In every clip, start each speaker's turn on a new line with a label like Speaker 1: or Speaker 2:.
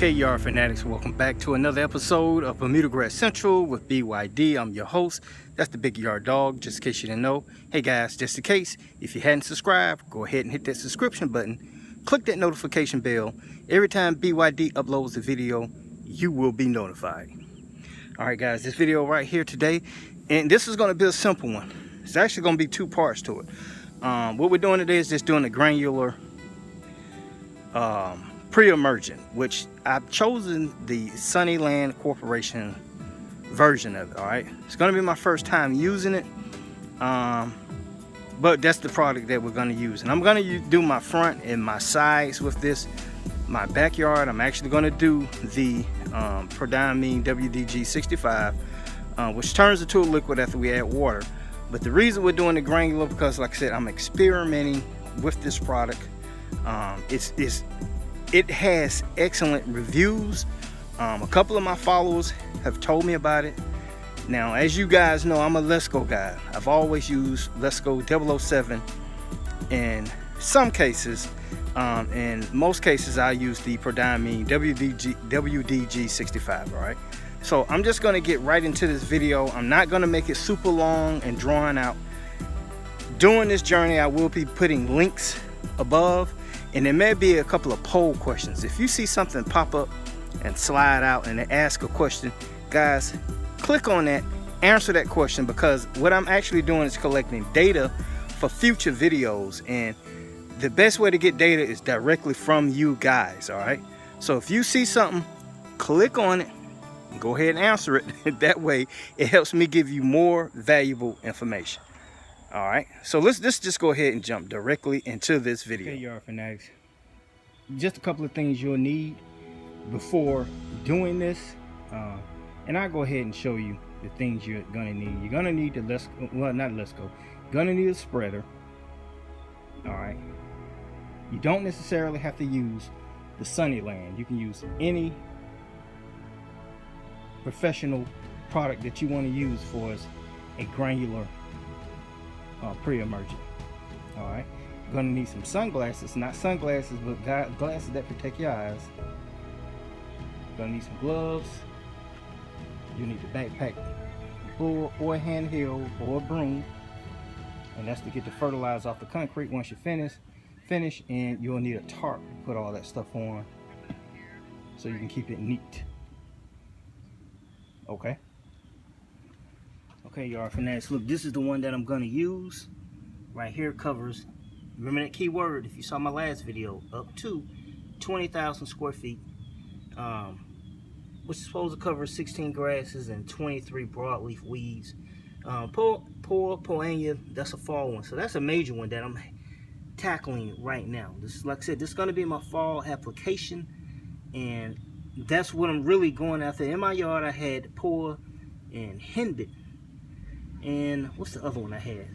Speaker 1: Okay, yard fanatics, welcome back to another episode of Bermuda Grass Central with BYD. I'm your host. That's the big yard dog, just in case you didn't know. Hey guys, just in case, if you hadn't subscribed, go ahead and hit that subscription button. Click that notification bell. Every time BYD uploads a video, you will be notified. All right, guys, this video right here today, and this is going to be a simple one. It's actually going to be two parts to it. What we're doing today is just doing a granular pre-emergent, which I've chosen the Sunniland Corporation version of it. All right, it's going to be my first time using it, but that's the product that we're going to use, and I'm going to do my front and my sides with this. My backyard, I'm actually going to do the predominant WDG 65, which turns into a liquid after we add water. But the reason we're doing the granular, because like I said, I'm experimenting with this product. It has excellent reviews. A couple of my followers have told me about it. Now, as you guys know, I'm a Let's Go guy. I've always used Let's Go 007 in some cases. In most cases, I use the predominant WDG 65. All right. So I'm just going to get right into this video. I'm not going to make it super long and drawn out. During this journey, I will be putting links above, and there may be a couple of poll questions. If you see something pop up and slide out and ask a question, guys, click on that, answer that question, because what I'm actually doing is collecting data for future videos, and the best way to get data is directly from you guys. All right, so if you see something, click on it, go ahead and answer it. That way it helps me give you more valuable information. All right, so let's just go ahead and jump directly into this video. Okay, yard fanatics, just a couple of things you'll need before doing this, and I'll go ahead and show you the things you're gonna need. You're gonna need the you're gonna need a spreader. All right, you don't necessarily have to use the Sunniland. You can use any professional product that you want to use for a granular pre-emergent. All right, you're gonna need some sunglasses, not sunglasses, but glasses that protect your eyes. You're gonna need some gloves. You need the backpack or a handheld or a broom, and that's to get the fertilizer off the concrete once you finish. And you'll need a tarp to put all that stuff on so you can keep it neat. Okay, yard fanatics, look, this is the one that I'm gonna use. Right here covers, remember that keyword if you saw my last video, up to 20,000 square feet, which is supposed to cover 16 grasses and 23 broadleaf weeds. Poa Annua, that's a fall one, so that's a major one that I'm tackling right now. This, like I said, this is going to be my fall application, and that's what I'm really going after. In my yard, I had Poa and henbit, and what's the other one I had?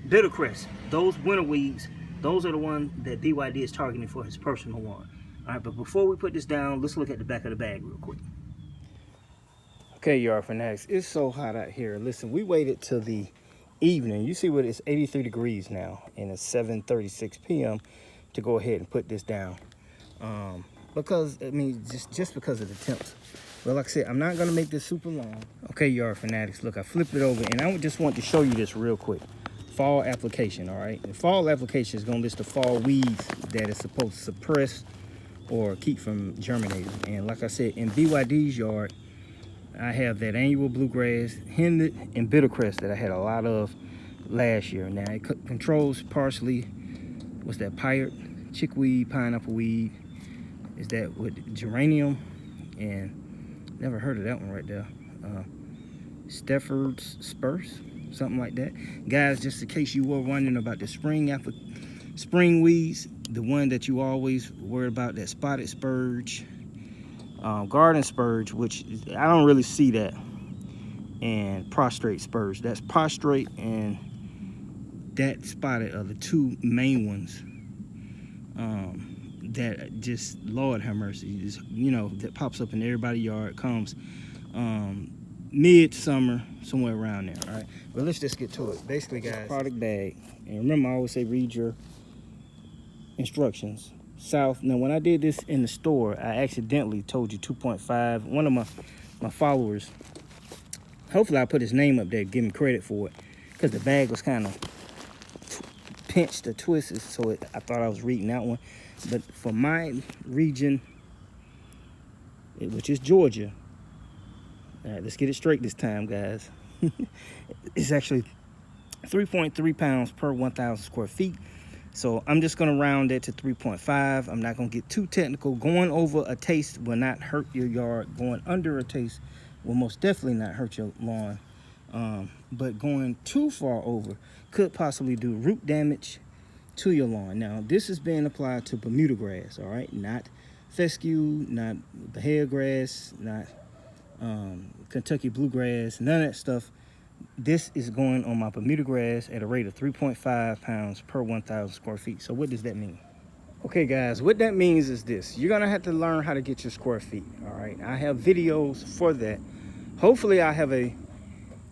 Speaker 1: Bitter cress. Those winter weeds, those are the ones that BYD is targeting for his personal lawn. All right, but before we put this down, let's look at the back of the bag real quick. Okay, yard fanatics, it's so hot out here. Listen, we waited till the evening. You see what, it's 83 degrees now, and it's 7:36 p.m. to go ahead and put this down. Because, I mean, just because of the temps. Well, like I said, I'm not going to make this super long. Okay, yard fanatics, look, I flipped it over, and I just want to show you this real quick. Fall application, all right? The fall application is going to list the fall weeds that is supposed to suppress or keep from germinating. And like I said, in BYD's yard, I have that annual bluegrass, henbit, and bitter cress that I had a lot of last year. Now, it controls partially, what's that, pirate, chickweed, pineapple weed. Is that with geranium? And never heard of that one right there. Stefford's spurs, something like that. Guys, just in case you were wondering about the spring weeds, the one that you always worry about, that spotted spurge, garden spurge, which I don't really see that, and prostrate spurge. That's prostrate and that spotted are the two main ones. That just, Lord have mercy, just, you know, that pops up in everybody's yard. Comes mid-summer, somewhere around there. All right, well, let's just get to it. Basically, guys, product bag, and remember, I always say read your instructions. south. Now, when I did this in the store, I accidentally told you 2.5. One of my followers, hopefully I put his name up there, give him credit for it, because the bag was kind of pinched or twisted, so I thought I was reading that one. But for my region, which is Georgia, all right, let's get it straight this time, guys. It's actually 3.3 pounds per 1,000 square feet. So I'm just going to round it to 3.5. I'm not going to get too technical. Going over a taste will not hurt your yard. Going under a taste will most definitely not hurt your lawn. But going too far over could possibly do root damage to your lawn. Now, this is being applied to Bermuda grass, all right? Not fescue, not the hair grass, not Kentucky bluegrass, none of that stuff. This is going on my Bermuda grass at a rate of 3.5 pounds per 1,000 square feet. So what does that mean? Okay, guys, what that means is this. You're going to have to learn how to get your square feet, all right? I have videos for that. Hopefully, I have a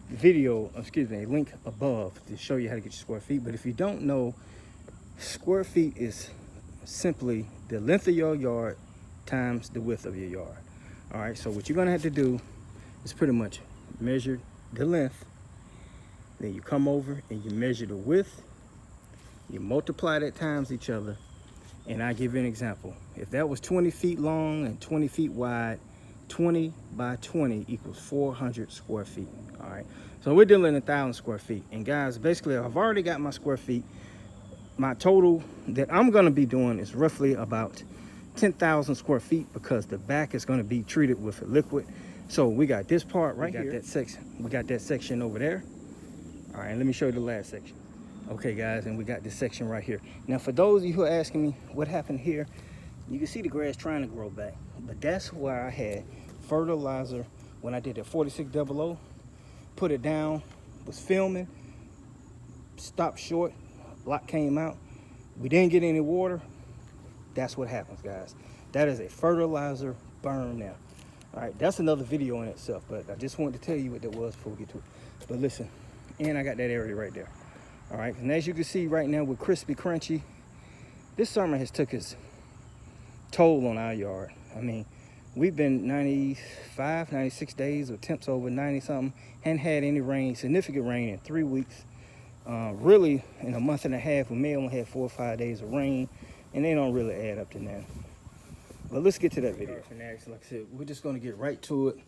Speaker 1: video, a link above to show you how to get your square feet. But if you don't know, square feet is simply the length of your yard times the width of your yard. All right, so what you're going to have to do is pretty much measure the length. Then you come over and you measure the width. You multiply that times each other. And I'll give you an example. If that was 20 feet long and 20 feet wide, 20 by 20 equals 400 square feet. All right, so we're dealing in 1,000 square feet. And guys, basically, I've already got my square feet. My total that I'm going to be doing is roughly about 10,000 square feet because the back is going to be treated with a liquid. So we got this part right here. We got that section over there. All right, let me show you the last section. Okay, guys, and we got this section right here. Now, for those of you who are asking me what happened here, you can see the grass trying to grow back. But that's where I had fertilizer when I did the 4600. Put it down, was filming, stopped short, block came out. We didn't get any water. That's what happens, guys. That is a fertilizer burn now. All right, that's another video in itself, but I just wanted to tell you what that was before we get to it. But listen, and I got that area right there. All right, and as you can see right now with crispy crunchy, this summer has took its toll on our yard. I mean, we've been 95, 96 days with temps over 90 something. Hadn't had any rain, significant rain in 3 weeks. Really, in a month and a half, we may only have 4 or 5 days of rain, and they don't really add up to that. But let's get to that video. Like I said, we're just going to get right to it.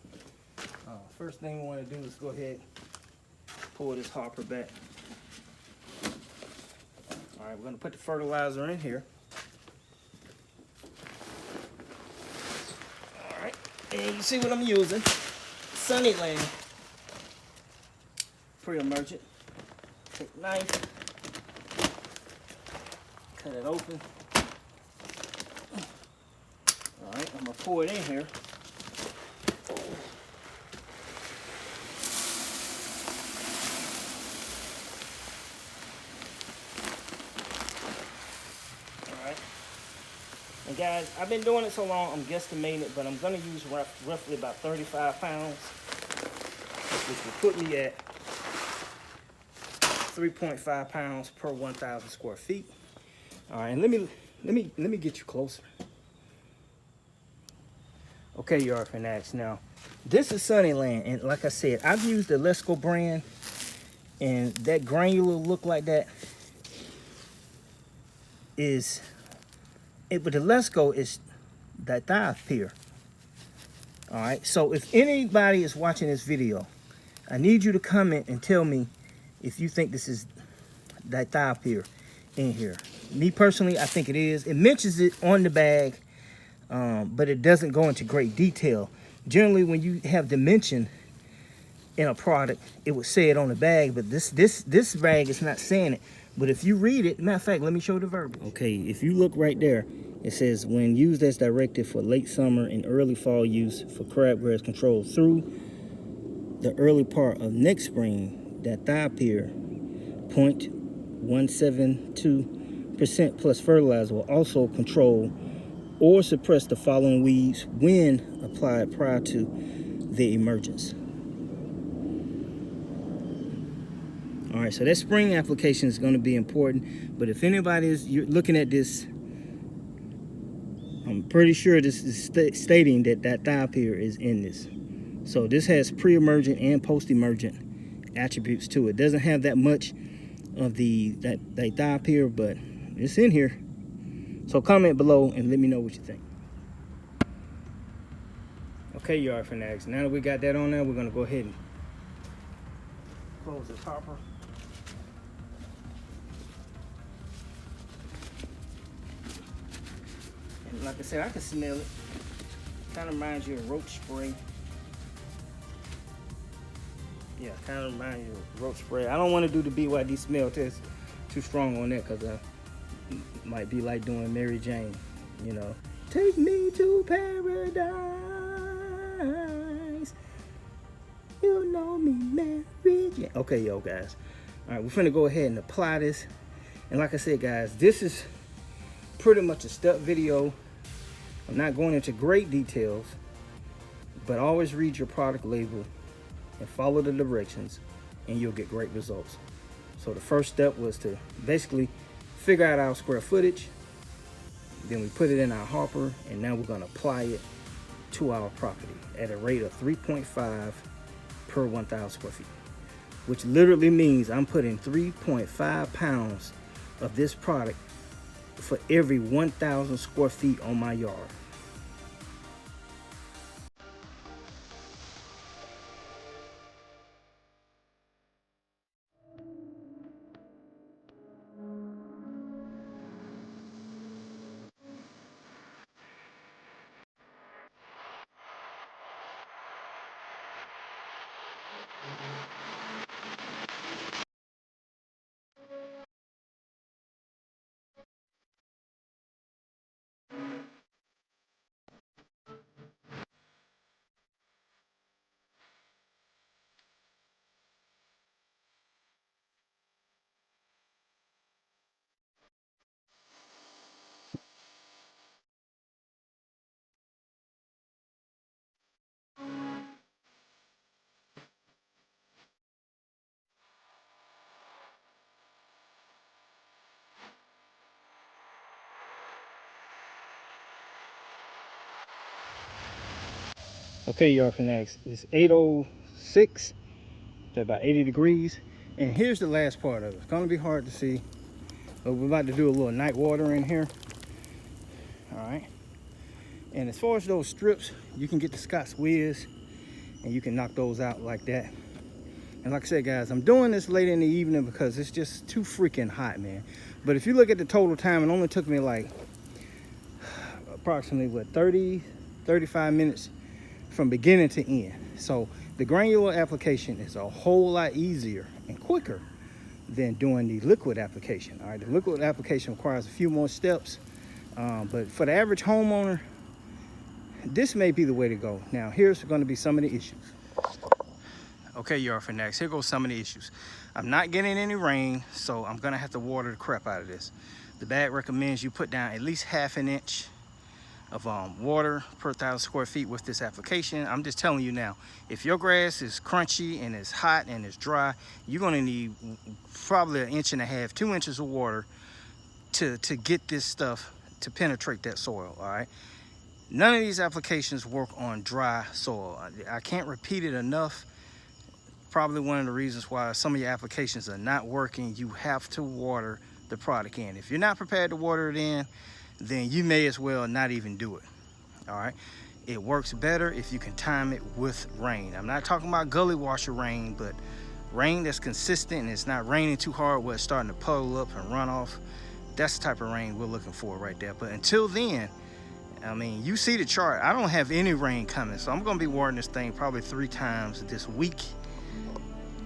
Speaker 1: First thing we want to do is go ahead, pull this hopper back. All right, we're going to put the fertilizer in here. All right, and you see what I'm using. Sunniland Pre Emergent. Take a knife, cut it open. All right, I'm gonna pour it in here. All right, and guys, I've been doing it so long, I'm guesstimating it, but I'm gonna use roughly about 35 pounds, which will put me at 3.5 pounds per 1,000 square feet. All right, and let me get you closer. Okay, yard fanatics. Now, this is Sunniland, and like I said, I've used the Let's Go brand, and that granular look like that is it. But the Let's Go is that thiopyr. All right. So if anybody is watching this video, I need you to comment and tell me if you think this is dithiopyr in here. Me personally, I think it is. It mentions it on the bag, but it doesn't go into great detail. Generally, when you have dimension in a product, it would say it on the bag, but this bag is not saying it. But if you read it, matter of fact, let me show the verbiage. Okay, if you look right there, it says, when used as directed for late summer and early fall use for crabgrass control through the early part of next spring, that dithiopyr 0.172% plus fertilizer will also control or suppress the following weeds when applied prior to the emergence. All right, so that spring application is going to be important, but if anybody is you're looking at this Pretty sure this is stating that thiopyr is in this. So this has pre-emergent and post-emergent attributes to it. Doesn't have that much of that thiopyr, but it's in here. So comment below and let me know what you think. Okay, yard fanatics. Now that we got that on there, we're gonna go ahead and close this hopper. And like I said, I can smell it. Kind of reminds you of roach spray. Yeah, kind of reminds you of roach spray. I don't want to do the BYD smell test too strong on that, because I might be like doing Mary Jane, you know. Take me to paradise. You know me, Mary Jane. Okay, yo, guys. All right, we're finna go ahead and apply this. And like I said, guys, this is pretty much a step video. I'm not going into great details, but always read your product label and follow the directions, and you'll get great results. So the first step was to basically figure out our square footage. Then we put it in our hopper, and now we're going to apply it to our property at a rate of 3.5 per 1,000 square feet, which literally means I'm putting 3.5 pounds of this product for every 1,000 square feet on my yard. Okay, yard fanatics, it's 8:06, it's about 80 degrees. And here's the last part of it. It's gonna be hard to see, but we're about to do a little night water in here. All right. And as far as those strips, you can get the Scott's Wiz and you can knock those out like that. And like I said, guys, I'm doing this late in the evening because it's just too freaking hot, man. But if you look at the total time, it only took me like approximately, what, 35 minutes from beginning to end. So the granular application is a whole lot easier and quicker than doing the liquid application. All right, the liquid application requires a few more steps, but for the average homeowner, this may be the way to go. Now, here's going to be some of the issues. Okay, yard fanatics, here goes some of the issues. I'm not getting any rain, so I'm gonna have to water the crap out of this. The bag recommends you put down at least ½ an inch of water per 1,000 square feet with this application. I'm just telling you now, if your grass is crunchy and it's hot and it's dry, you're gonna need probably 1.5 inches, 2 inches of water to get this stuff to penetrate that soil. All right, none of these applications work on dry soil. I can't repeat it enough. Probably one of the reasons why some of your applications are not working. You have to water the product in. If you're not prepared to water it in, then you may as well not even do it. All right, it works better if you can time it with rain. I'm not talking about gully washer rain, but rain that's consistent and it's not raining too hard where it's starting to puddle up and run off. That's the type of rain we're looking for right there. But until then, I mean, you see the chart, I don't have any rain coming, so I'm gonna be watering this thing probably 3 times this week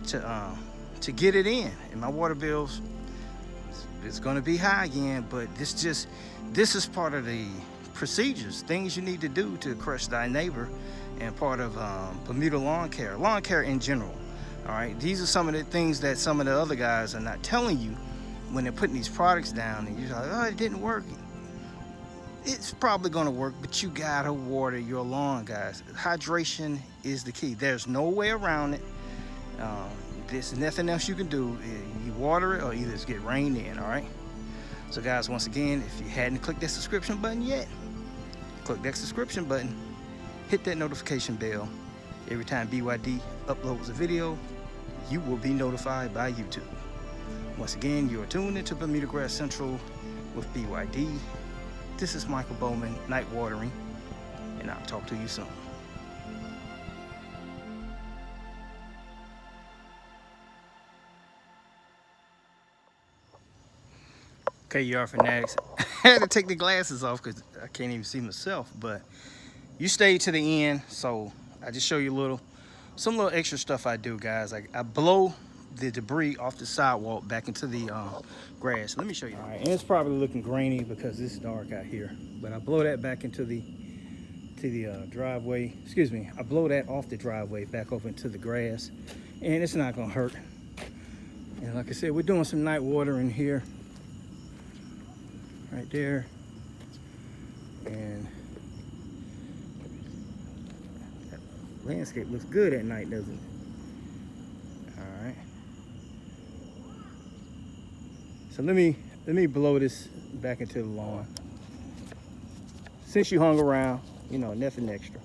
Speaker 1: to get it in. And my water bills, it's gonna be high again, but this is part of the procedures, things you need to do to crush thy neighbor, and part of Bermuda lawn care in general. All right, these are some of the things that some of the other guys are not telling you when they're putting these products down, and you're like, oh, it didn't work. It's probably gonna work, but you gotta water your lawn, guys. Hydration is the key. There's no way around it. There's nothing else you can do. You water it or either just get rained in. All right, so guys, once again, if you hadn't clicked that subscription button yet, click that subscription button, hit that notification bell. Every time BYD uploads a video, you will be notified by YouTube. Once again, you are tuned into Bermuda Grass Central with BYD. This is Michael Bowman, Night Watering, and I'll talk to you soon. Okay, YR fanatics, I had to take the glasses off because I can't even see myself, but you stayed to the end, so I just show you some little extra stuff I do, guys. I blow the debris off the sidewalk back into the grass. Let me show you. All right, and it's probably looking grainy because it's dark out here, but I blow that back into the driveway. Excuse me, I blow that off the driveway back over into the grass, and it's not gonna hurt. And like I said, we're doing some night watering here, right there, and that landscape looks good at night, doesn't it? All right. So let me blow this back into the lawn. Since you hung around, you know, nothing extra.